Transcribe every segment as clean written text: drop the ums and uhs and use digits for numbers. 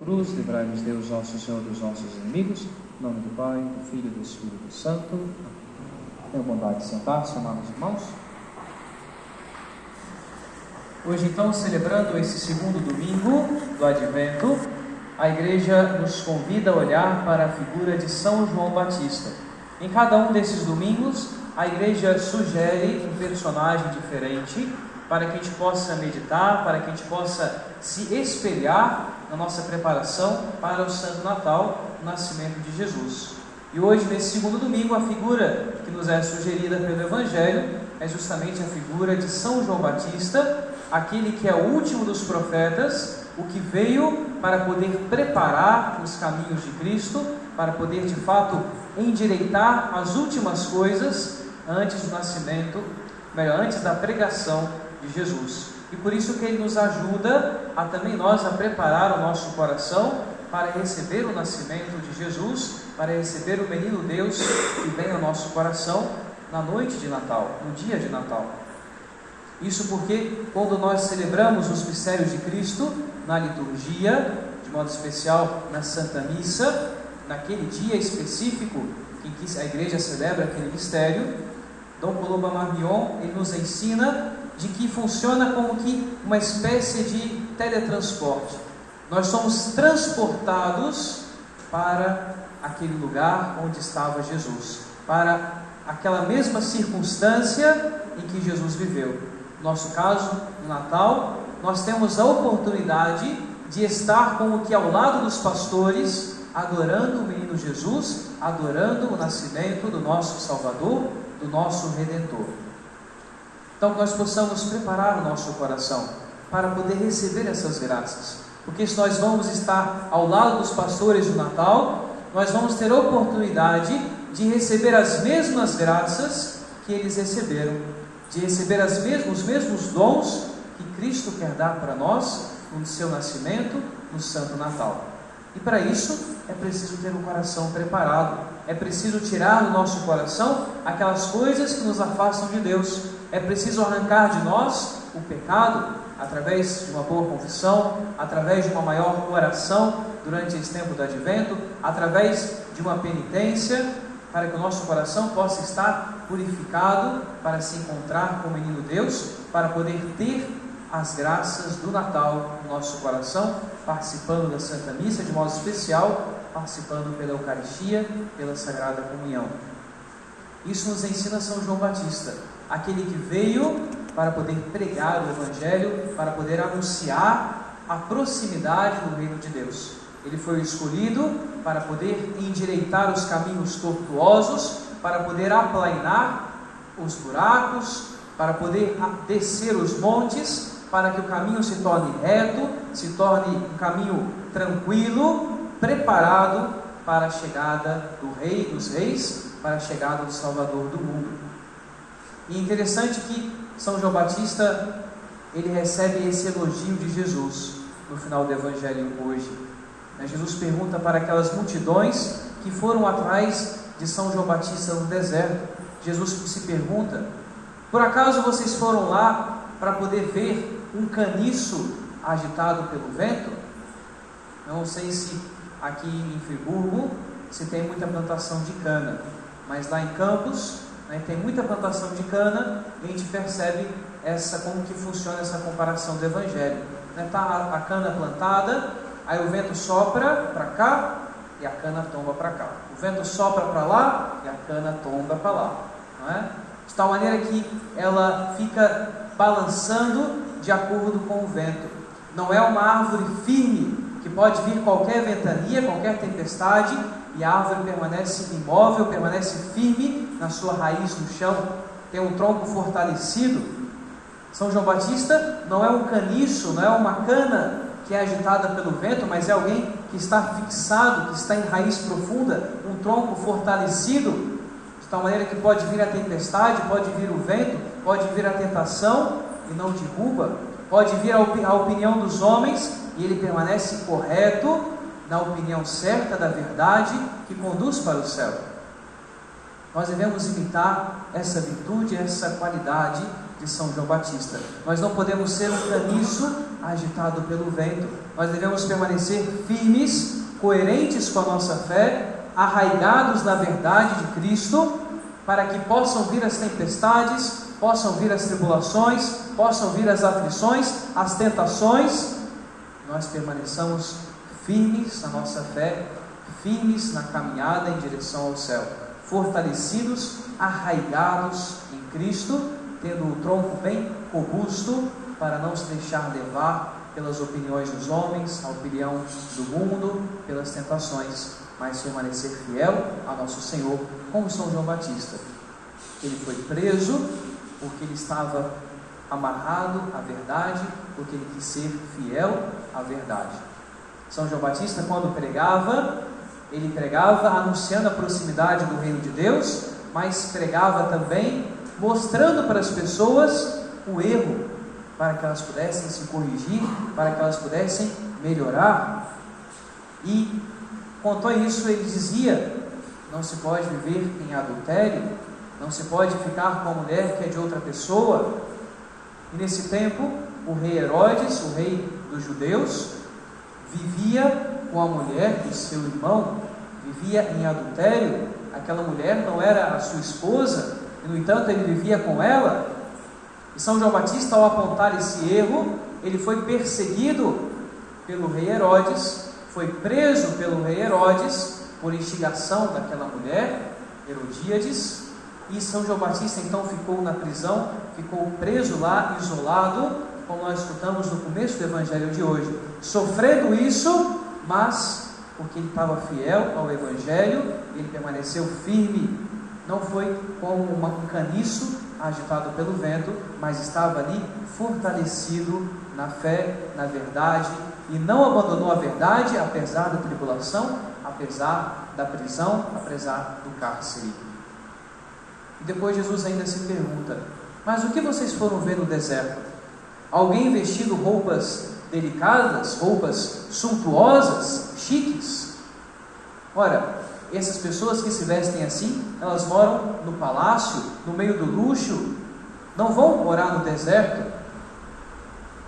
Cruz, livrai-nos Deus, nosso Senhor, dos nossos inimigos. Em nome do Pai, do Filho e do Espírito Santo. Tenha bondade de sentar-se, amados irmãos. Hoje, então, celebrando esse segundo domingo do Advento, a Igreja nos convida a olhar para a figura de São João Batista. Em cada um desses domingos, a Igreja sugere um personagem diferente para que a gente possa meditar, para que a gente possa se espelhar na nossa preparação para o Santo Natal, o nascimento de Jesus. E hoje, nesse segundo domingo, a figura que nos é sugerida pelo Evangelho é justamente a figura de São João Batista, aquele que é o último dos profetas, o que veio para poder preparar os caminhos de Cristo, para poder de fato endireitar as últimas coisas antes do nascimento, antes da pregação de Jesus. E por isso que ele nos ajuda a também nós a preparar o nosso coração para receber o nascimento de Jesus, para receber o menino Deus que vem ao nosso coração na noite de Natal, no dia de Natal. Isso porque quando nós celebramos os mistérios de Cristo na liturgia, de modo especial na Santa Missa, naquele dia específico em que a Igreja celebra aquele mistério, Dom Colomba Marmion, ele nos ensina de que funciona como que uma espécie de teletransporte. Nós somos transportados para aquele lugar onde estava Jesus, para aquela mesma circunstância em que Jesus viveu. No nosso caso, no Natal, nós temos a oportunidade de estar como que ao lado dos pastores, adorando o menino Jesus, adorando o nascimento do nosso Salvador, do nosso Redentor. Então, que nós possamos preparar o nosso coração para poder receber essas graças, porque se nós vamos estar ao lado dos pastores no Natal, nós vamos ter a oportunidade de receber as mesmas graças que eles receberam, de receber os mesmos dons que Cristo quer dar para nós no seu nascimento, no Santo Natal. E para isso é preciso ter um coração preparado, é preciso tirar do nosso coração aquelas coisas que nos afastam de Deus, é preciso arrancar de nós o pecado através de uma boa confissão, através de uma maior oração durante esse tempo do Advento, através de uma penitência, para que o nosso coração possa estar purificado para se encontrar com o menino Deus, para poder ter as graças do Natal no nosso coração, participando da Santa Missa, de modo especial, participando pela Eucaristia, pela Sagrada Comunhão. Isso nos ensina São João Batista, aquele que veio para poder pregar o Evangelho, para poder anunciar a proximidade do reino de Deus. Ele foi escolhido para poder endireitar os caminhos tortuosos, para poder aplainar os buracos, para poder descer os montes, para que o caminho se torne reto, se torne um caminho tranquilo, preparado para a chegada do Rei dos Reis, para a chegada do Salvador do mundo. E é interessante que São João Batista, ele recebe esse elogio de Jesus no final do Evangelho hoje. Jesus pergunta para aquelas multidões que foram atrás de São João Batista no deserto. Jesus se pergunta: por acaso vocês foram lá para poder ver um caniço agitado pelo vento? Não sei se aqui em Friburgo se tem muita plantação de cana, mas lá em Campos tem muita plantação de cana, e a gente percebe como que funciona essa comparação do Evangelho. Está a cana plantada, aí o vento sopra para cá e a cana tomba para cá. O vento sopra para lá e a cana tomba para lá. Não é? De tal maneira que ela fica balançando de acordo com o vento. Não é uma árvore firme que pode vir qualquer ventania, qualquer tempestade, e a árvore permanece imóvel, permanece firme na sua raiz no chão, tem um tronco fortalecido. São João Batista não é um caniço, não é uma cana que é agitada pelo vento, mas é alguém que está fixado, que está em raiz profunda, um tronco fortalecido, de tal maneira que pode vir a tempestade, pode vir o vento, pode vir a tentação e não derruba, pode vir a opinião dos homens e ele permanece correto na opinião certa da verdade que conduz para o céu. Nós devemos imitar essa virtude, essa qualidade de São João Batista. Nós não podemos ser um caniço agitado pelo vento. Nós devemos permanecer firmes, coerentes com a nossa fé, arraigados na verdade de Cristo, para que possam vir as tempestades, possam vir as tribulações, possam vir as aflições, as tentações. Nós permaneçamos firmes na nossa fé, firmes na caminhada em direção ao céu, fortalecidos, arraigados em Cristo, tendo o tronco bem robusto para não se deixar levar pelas opiniões dos homens, a opinião do mundo, pelas tentações, mas permanecer fiel ao nosso Senhor, como São João Batista. Ele foi preso porque ele estava amarrado à verdade, porque ele quis ser fiel à verdade. São João Batista, quando pregava, ele pregava anunciando a proximidade do reino de Deus, mas pregava também mostrando para as pessoas o erro, para que elas pudessem se corrigir, para que elas pudessem melhorar. E quanto a isso, ele dizia: não se pode viver em adultério, não se pode ficar com a mulher que é de outra pessoa. E nesse tempo, o rei Herodes, o rei dos judeus, vivia com a mulher de seu irmão, vivia em adultério. Aquela mulher não era a sua esposa, e no entanto ele vivia com ela. E São João Batista, ao apontar esse erro, ele foi perseguido pelo rei Herodes, foi preso pelo rei Herodes por instigação daquela mulher, Herodíades. E São João Batista então ficou na prisão, ficou preso lá, isolado, como nós escutamos no começo do Evangelho de hoje, sofrendo isso, mas porque ele estava fiel ao Evangelho, ele permaneceu firme, não foi como um caniço agitado pelo vento, mas estava ali fortalecido na fé, na verdade, e não abandonou a verdade, apesar da tribulação, apesar da prisão, apesar do cárcere. E depois Jesus ainda se pergunta: mas o que vocês foram ver no deserto? Alguém vestido roupas delicadas, roupas suntuosas, chiques? Ora, essas pessoas que se vestem assim, elas moram no palácio, no meio do luxo, não vão morar no deserto.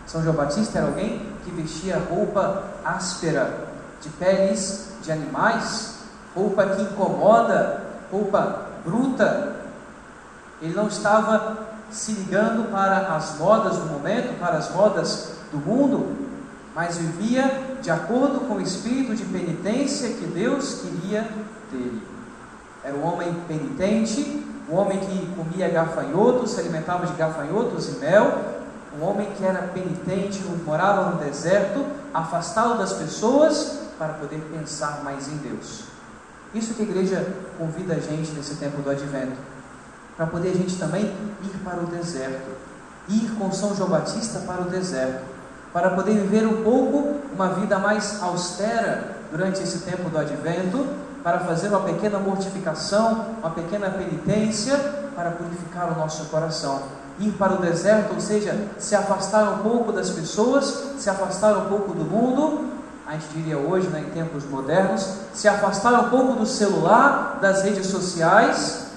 São João Batista era alguém que vestia roupa áspera, de peles de animais, roupa que incomoda, roupa bruta. Ele não estava se ligando para as modas do momento, para as modas do mundo, mas vivia de acordo com o espírito de penitência que Deus queria dele. Era um homem penitente, um homem que comia gafanhotos, se alimentava de gafanhotos e mel, um homem que era penitente, morava no deserto, afastado das pessoas para poder pensar mais em Deus. Isso que a igreja convida a gente nesse tempo do Advento, para poder a gente também ir para o deserto, ir com São João Batista para o deserto, para poder viver um pouco uma vida mais austera durante esse tempo do Advento, para fazer uma pequena mortificação, uma pequena penitência, para purificar o nosso coração. Ir para o deserto, ou seja, se afastar um pouco das pessoas, se afastar um pouco do mundo, a gente diria hoje, em tempos modernos, se afastar um pouco do celular, das redes sociais,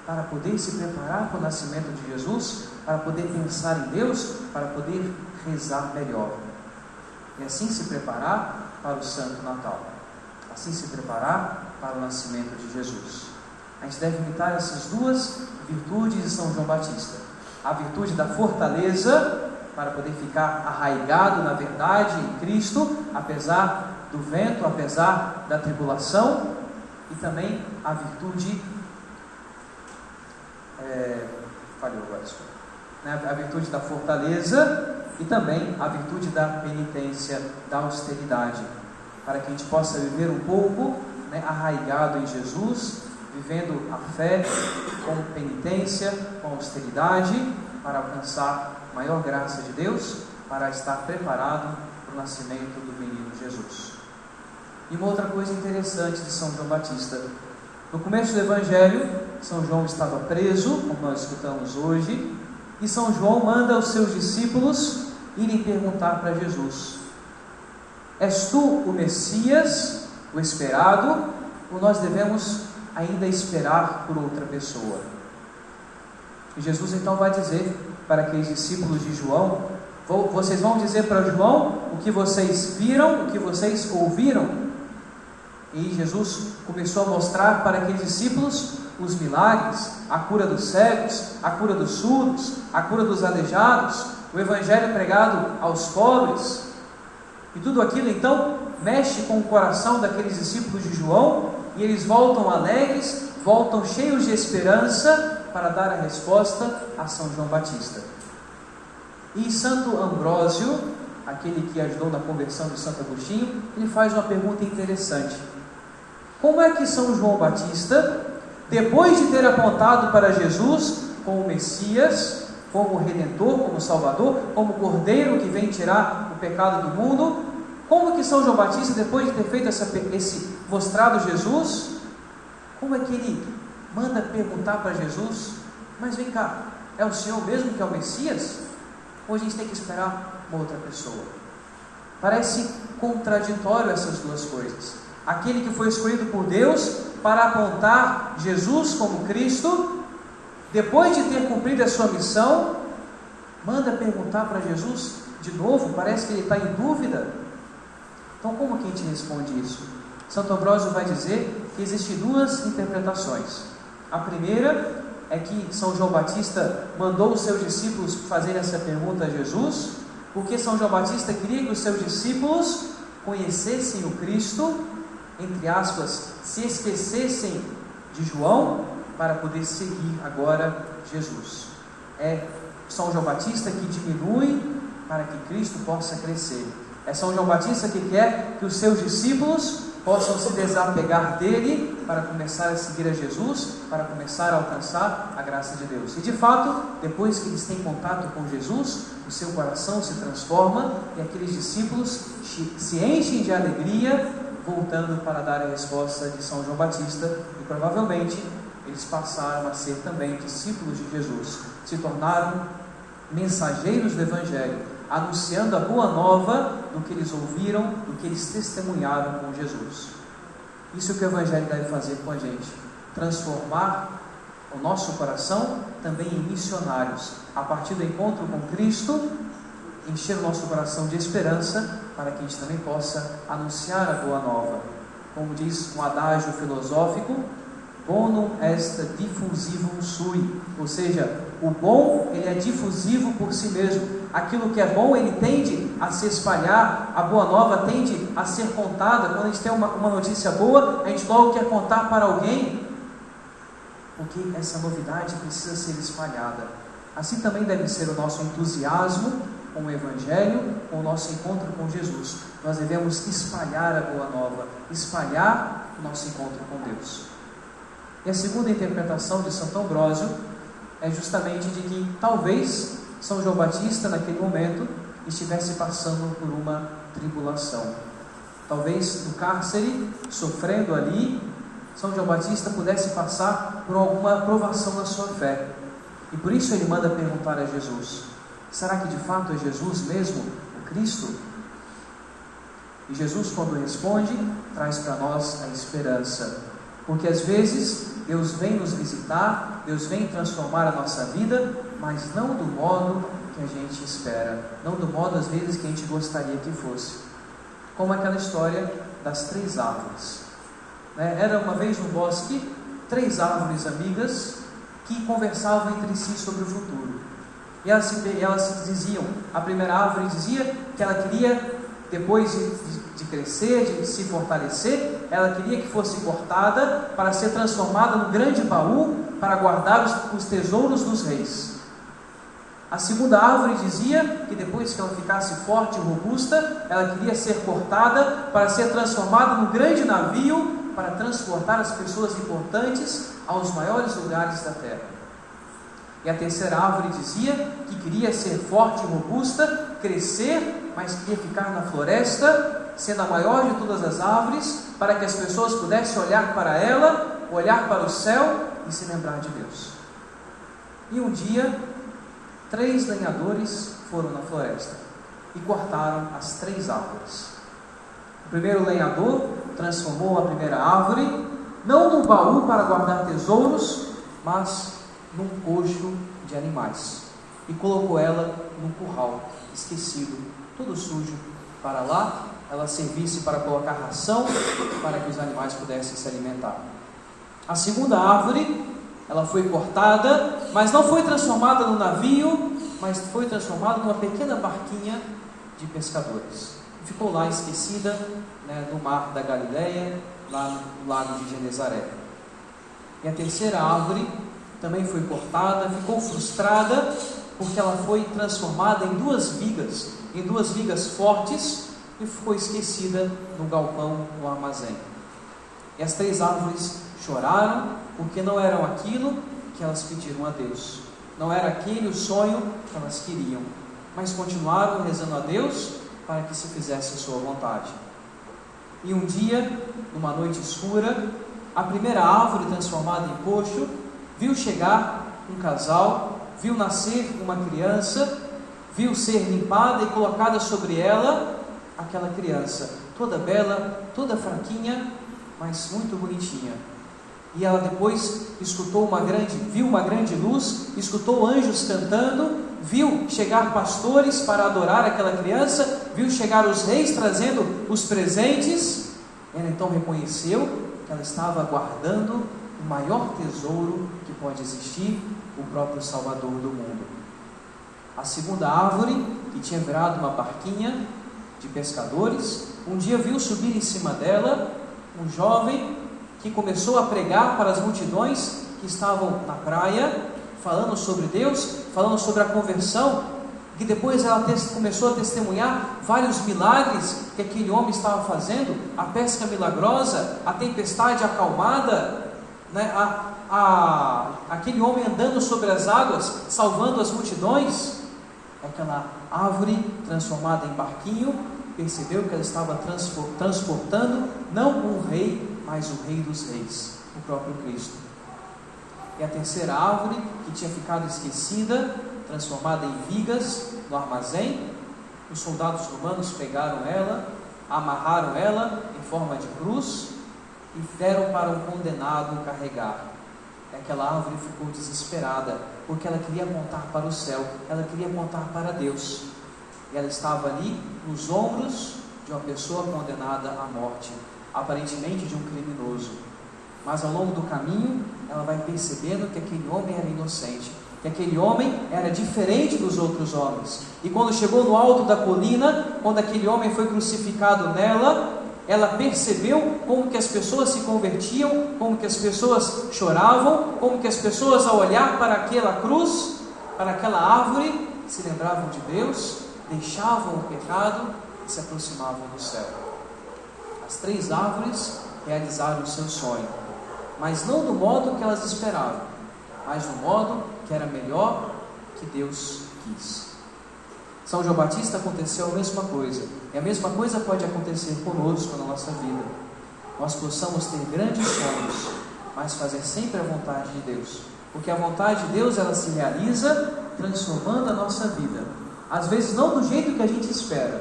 para poder se preparar para o nascimento de Jesus, para poder pensar em Deus, para poder rezar melhor. E assim se preparar para o Santo Natal. Assim se preparar para o nascimento de Jesus. A gente deve imitar essas duas virtudes de São João Batista. A virtude da fortaleza, para poder ficar arraigado na verdade em Cristo, apesar do vento, apesar da tribulação, e também a virtude a virtude da fortaleza e também a virtude da penitência, da austeridade, para que a gente possa viver um pouco arraigado em Jesus, vivendo a fé com penitência, com austeridade, para alcançar maior graça de Deus, para estar preparado para o nascimento do menino Jesus. E uma outra coisa interessante de São João Batista: no começo do Evangelho, São João estava preso, como nós escutamos hoje, e São João manda os seus discípulos irem perguntar para Jesus: és tu o Messias, o esperado, ou nós devemos ainda esperar por outra pessoa? E Jesus então vai dizer para aqueles discípulos de João: vocês vão dizer para João o que vocês viram, o que vocês ouviram. E Jesus começou a mostrar para aqueles discípulos os milagres, a cura dos cegos, a cura dos surdos, a cura dos aleijados, o evangelho pregado aos pobres. E tudo aquilo então mexe com o coração daqueles discípulos de João, e eles voltam alegres, voltam cheios de esperança para dar a resposta a São João Batista. E Santo Ambrósio, aquele que ajudou na conversão de Santo Agostinho, ele faz uma pergunta interessante: como é que São João Batista, depois de ter apontado para Jesus como Messias, como Redentor, como Salvador, como Cordeiro que vem tirar o pecado do mundo, como que São João Batista, depois de ter feito esse mostrado Jesus, como é que ele manda perguntar para Jesus: mas vem cá, é o Senhor mesmo que é o Messias? Ou a gente tem que esperar uma outra pessoa? Parece contraditório essas duas coisas. Aquele que foi escolhido por Deus para apontar Jesus como Cristo, depois de ter cumprido a sua missão, manda perguntar para Jesus de novo. Parece que ele está em dúvida. Então como que a gente responde isso? Santo Ambrósio vai dizer que existem duas interpretações. A primeira é que São João Batista mandou os seus discípulos fazerem essa pergunta a Jesus, porque São João Batista queria que os seus discípulos conhecessem o Cristo, entre aspas, se esquecessem de João, para poder seguir agora Jesus. É São João Batista que diminui para que Cristo possa crescer. É São João Batista que quer que os seus discípulos possam se desapegar dele para começar a seguir a Jesus, para começar a alcançar a graça de Deus. E de fato, depois que eles têm contato com Jesus, o seu coração se transforma e aqueles discípulos se enchem de alegria, voltando para dar a resposta de São João Batista, e provavelmente eles passaram a ser também discípulos de Jesus, se tornaram mensageiros do Evangelho, anunciando a boa nova do que eles ouviram, do que eles testemunharam com Jesus. Isso que o Evangelho deve fazer com a gente: transformar o nosso coração também em missionários, a partir do encontro com Cristo, encher o nosso coração de esperança, para que a gente também possa anunciar a boa nova. Como diz um adágio filosófico: bonum est diffusivum sui, ou seja, o bom ele é difusivo por si mesmo. Aquilo que é bom ele tende a se espalhar, a boa nova tende a ser contada. Quando a gente tem uma notícia boa, a gente logo quer contar para alguém, porque essa novidade precisa ser espalhada. Assim também deve ser o nosso entusiasmo com o Evangelho, com o nosso encontro com Jesus. Nós devemos espalhar a boa nova, espalhar o nosso encontro com Deus. E a segunda interpretação de Santo Ambrósio é justamente de que talvez São João Batista naquele momento estivesse passando por uma tribulação. Talvez no cárcere, sofrendo ali, São João Batista pudesse passar por alguma provação na sua fé. E por isso ele manda perguntar a Jesus: será que de fato é Jesus mesmo, o Cristo? E Jesus, quando responde, traz para nós a esperança. Porque às vezes Deus vem nos visitar, Deus vem transformar a nossa vida, mas não do modo que a gente espera, não do modo às vezes que a gente gostaria que fosse. Como aquela história das 3 árvores. Era uma vez no bosque 3 árvores amigas que conversavam entre si sobre o futuro. E elas se diziam: a primeira árvore dizia que ela queria, depois de crescer, de se fortalecer, ela queria que fosse cortada para ser transformada num grande baú para guardar os tesouros dos reis. A segunda árvore dizia que depois que ela ficasse forte e robusta, ela queria ser cortada para ser transformada num grande navio para transportar as pessoas importantes aos maiores lugares da terra. E a terceira árvore dizia que queria ser forte e robusta, crescer, mas queria ficar na floresta, sendo a maior de todas as árvores, para que as pessoas pudessem olhar para ela, olhar para o céu e se lembrar de Deus. E um dia, 3 lenhadores foram na floresta e cortaram as 3 árvores. O primeiro lenhador transformou a primeira árvore, não num baú para guardar tesouros, mas num coxo de animais. e colocou ela num curral, esquecido, todo sujo, para lá ela servisse para colocar ração, para que os animais pudessem se alimentar. A segunda árvore, ela foi cortada, mas não foi transformada num navio, mas foi transformada numa pequena barquinha de pescadores. Ficou lá esquecida, no mar da Galileia, lá no lago de Genezaré. E a terceira árvore também foi cortada, ficou frustrada, porque ela foi transformada em duas vigas fortes, e ficou esquecida no galpão, no armazém. E as três árvores choraram, porque não eram aquilo que elas pediram a Deus, não era aquele o sonho que elas queriam, mas continuaram rezando a Deus para que se fizesse a sua vontade. E um dia, numa noite escura, a primeira árvore transformada em coxo viu chegar um casal, viu nascer uma criança, viu ser limpada e colocada sobre ela aquela criança, toda bela, toda fraquinha, mas muito bonitinha. E ela depois viu uma grande luz, escutou anjos cantando, viu chegar pastores para adorar aquela criança, viu chegar os reis trazendo os presentes. Ela então reconheceu que ela estava guardando o maior tesouro que pode existir, o próprio Salvador do mundo. A segunda árvore, que tinha virado uma barquinha de pescadores, um dia viu subir em cima dela um jovem que começou a pregar para as multidões que estavam na praia, falando sobre Deus, falando sobre a conversão, que depois ela começou a testemunhar vários milagres que aquele homem estava fazendo, a pesca milagrosa, a tempestade acalmada, aquele homem andando sobre as águas, salvando as multidões. Aquela árvore transformada em barquinho percebeu que ela estava transportando não um rei, mas o Rei dos Reis, o próprio Cristo. E a terceira árvore, que tinha ficado esquecida, transformada em vigas no armazém, os soldados romanos pegaram ela, amarraram ela em forma de cruz e deram para um condenado carregar. E aquela árvore ficou desesperada, porque ela queria apontar para o céu, ela queria apontar para Deus. E ela estava ali nos ombros de uma pessoa condenada à morte, aparentemente de um criminoso. Mas ao longo do caminho, ela vai percebendo que aquele homem era inocente, que aquele homem era diferente dos outros homens. E quando chegou no alto da colina, quando aquele homem foi crucificado nela, ela percebeu como que as pessoas se convertiam, como que as pessoas choravam, como que as pessoas, ao olhar para aquela cruz, para aquela árvore, se lembravam de Deus, deixavam o pecado e se aproximavam do céu. As três árvores realizaram o seu sonho, mas não do modo que elas esperavam, mas do modo que era melhor que Deus quis. São João Batista aconteceu a mesma coisa, e a mesma coisa pode acontecer conosco na nossa vida. Nós possamos ter grandes sonhos, mas fazer sempre a vontade de Deus, porque a vontade de Deus, ela se realiza transformando a nossa vida, às vezes não do jeito que a gente espera,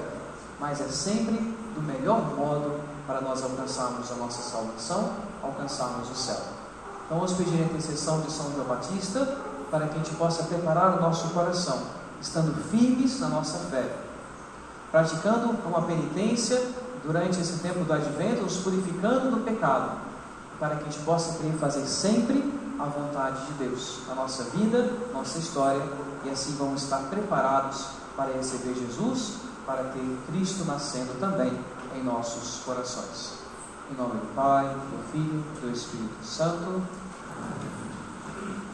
mas é sempre do melhor modo para nós alcançarmos a nossa salvação, alcançarmos o céu. Então vamos pedir a intercessão de São João Batista, para que a gente possa preparar o nosso coração, estando firmes na nossa fé, praticando uma penitência durante esse tempo do Advento, nos purificando do pecado, para que a gente possa querer fazer sempre a vontade de Deus na nossa vida, nossa história, e assim vamos estar preparados para receber Jesus, para ter Cristo nascendo também em nossos corações. Em nome do Pai, do Filho e do Espírito Santo.